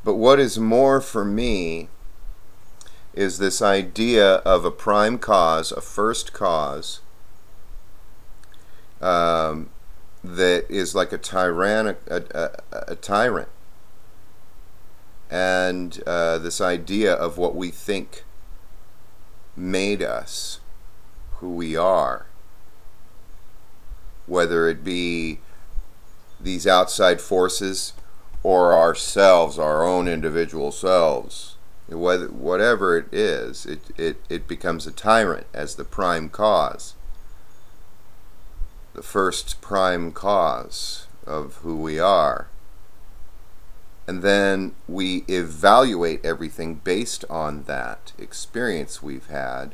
But what is more for me is this idea of a prime cause, a first cause, that is like a tyrant, and this idea of what we think made us who we are, whether it be these outside forces or ourselves, our own individual selves. Whatever it is, it becomes a tyrant as the prime cause, the first prime cause of who we are. And then we evaluate everything based on that experience we've had,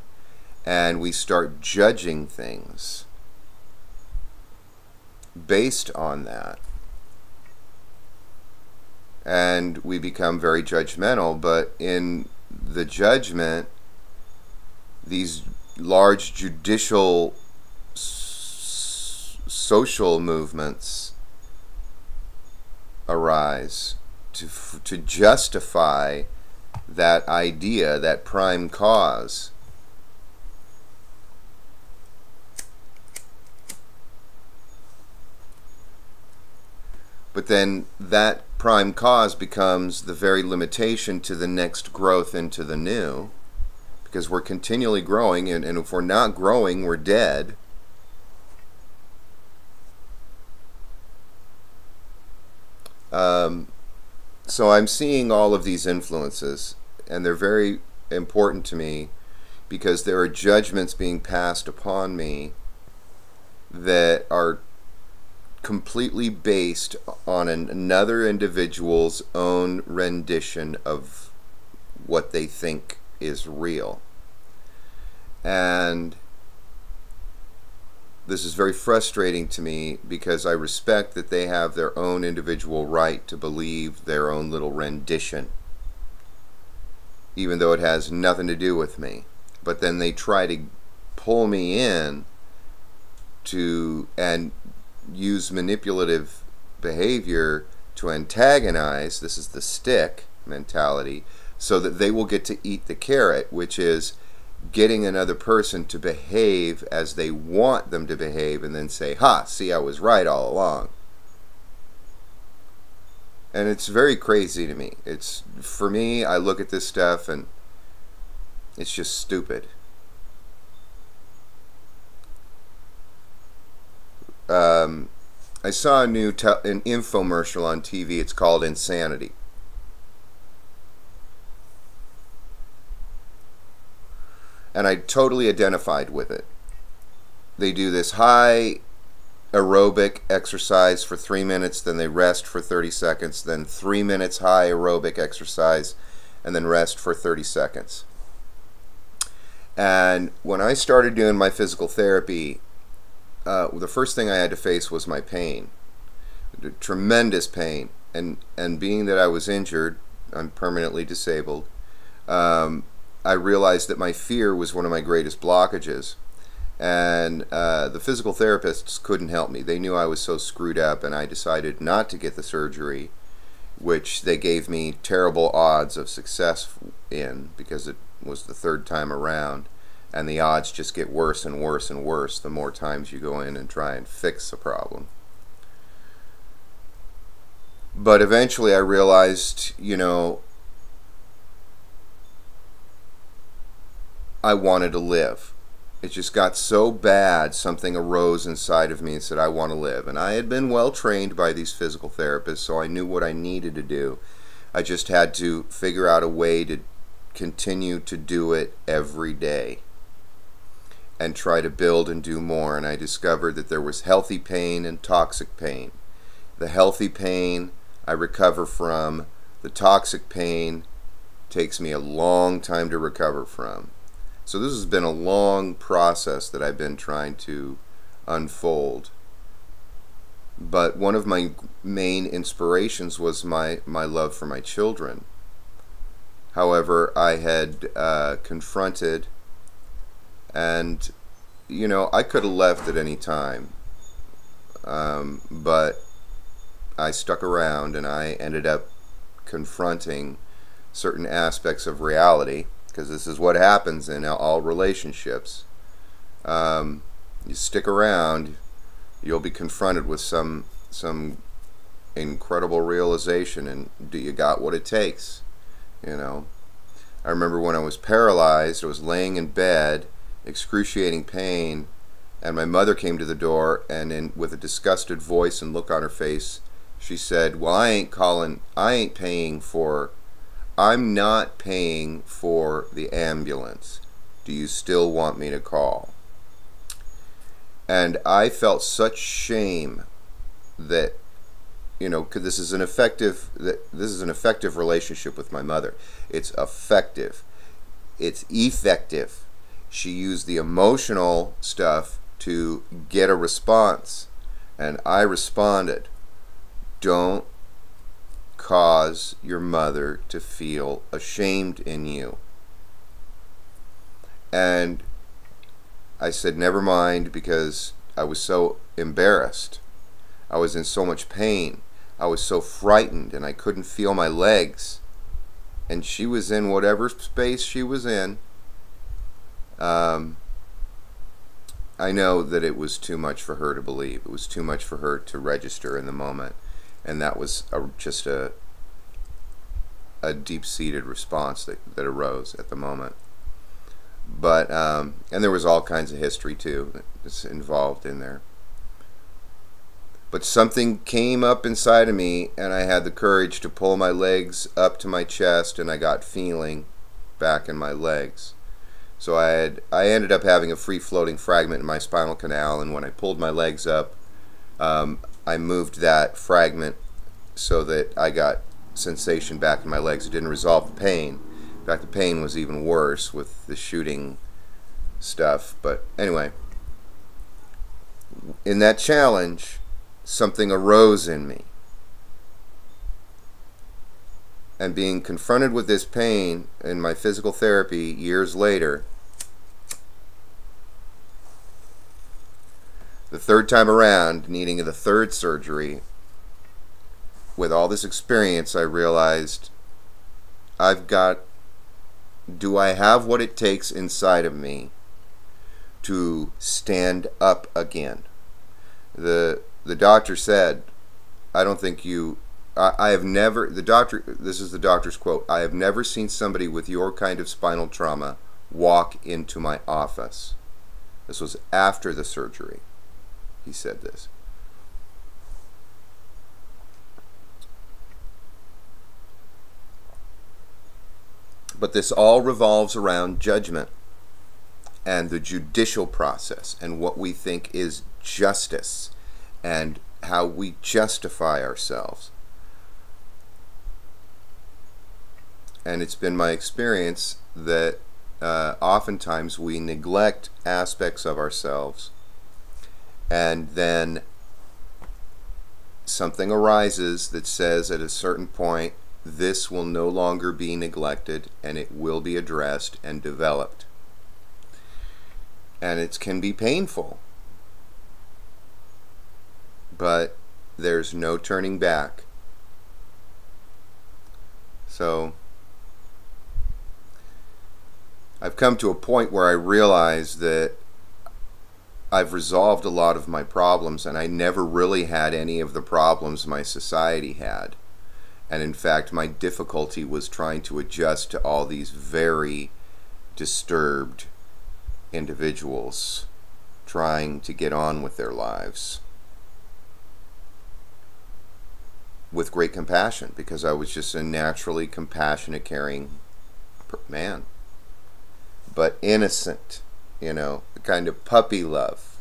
and we start judging things based on that. And we become very judgmental, but in the judgment, these large judicial social movements arise to justify that idea, that prime cause. But then that prime cause becomes the very limitation to the next growth into the new, because we're continually growing, and if we're not growing, we're dead. So I'm seeing all of these influences, and they're very important to me because there are judgments being passed upon me that are completely based on another individual's own rendition of what they think is real. And this is very frustrating to me because I respect that they have their own individual right to believe their own little rendition, even though it has nothing to do with me. But then they try to pull me in to and use manipulative behavior to antagonize. This is the stick mentality, so that they will get to eat the carrot, which is getting another person to behave as they want them to behave, and then say, ha, see, I was right all along. And it's very crazy to me. It's, for me, I look at this stuff and it's just stupid. I saw an infomercial on TV. It's called Insanity. And I totally identified with it. They do this high aerobic exercise for 3 minutes, then they rest for 30 seconds, then 3 minutes high aerobic exercise, and then rest for 30 seconds. And when I started doing my physical therapy, the first thing I had to face was my pain. Tremendous pain. And being that I was injured, I'm permanently disabled, I realized that my fear was one of my greatest blockages. And the physical therapists couldn't help me. They knew I was so screwed up, and I decided not to get the surgery, which they gave me terrible odds of success in, because it was the third time around. And the odds just get worse and worse and worse the more times you go in and try and fix a problem. But eventually I realized, you know, I wanted to live. It just got so bad, something arose inside of me and said, I want to live. And I had been well trained by these physical therapists, so I knew what I needed to do. I just had to figure out a way to continue to do it every day and try to build and do more. And I discovered that there was healthy pain and toxic pain. The healthy pain I recover from. The toxic pain takes me a long time to recover from. So this has been a long process that I've been trying to unfold. But one of my main inspirations was my love for my children. However, I had confronted, and you know, I could have left at any time, but I stuck around, and I ended up confronting certain aspects of reality, because this is what happens in all relationships. You stick around, you'll be confronted with some incredible realization, and do you got what it takes? You know, I remember when I was paralyzed, I was laying in bed, excruciating pain, and my mother came to the door, and with a disgusted voice and look on her face, she said, "Well, I'm not paying for the ambulance. Do you still want me to call?" And I felt such shame that, you know, 'cause this is an effective relationship with my mother. It's effective. It's effective. She used the emotional stuff to get a response, and I responded. Don't cause your mother to feel ashamed in you. And I said, never mind, because I was so embarrassed. I was in so much pain. I was so frightened, and I couldn't feel my legs. And she was in whatever space she was in. I know that it was too much for her to believe. It was too much for her to register in the moment. And that was just a deep-seated response that arose at the moment. But, and there was all kinds of history, too, that's involved in there. But something came up inside of me, and I had the courage to pull my legs up to my chest, and I got feeling back in my legs. So I ended up having a free-floating fragment in my spinal canal, and when I pulled my legs up, I moved that fragment so that I got sensation back in my legs. It didn't resolve the pain. In fact, the pain was even worse with the shooting stuff. But anyway, in that challenge, something arose in me. And being confronted with this pain in my physical therapy years later, the third time around, needing the third surgery, with all this experience, I realized do I have what it takes inside of me to stand up again? The doctor said, I don't think you, I have never, this is the doctor's quote, "I have never seen somebody with your kind of spinal trauma walk into my office." This was after the surgery. He said this. But this all revolves around judgment and the judicial process and what we think is justice and how we justify ourselves. And it's been my experience that oftentimes we neglect aspects of ourselves, and then something arises that says at a certain point, this will no longer be neglected, and it will be addressed and developed. And it can be painful, but there's no turning back. So I've come to a point where I realize that I've resolved a lot of my problems, and I never really had any of the problems my society had. And in fact, my difficulty was trying to adjust to all these very disturbed individuals trying to get on with their lives with great compassion, because I was just a naturally compassionate, caring man. But innocent, you know, the kind of puppy love.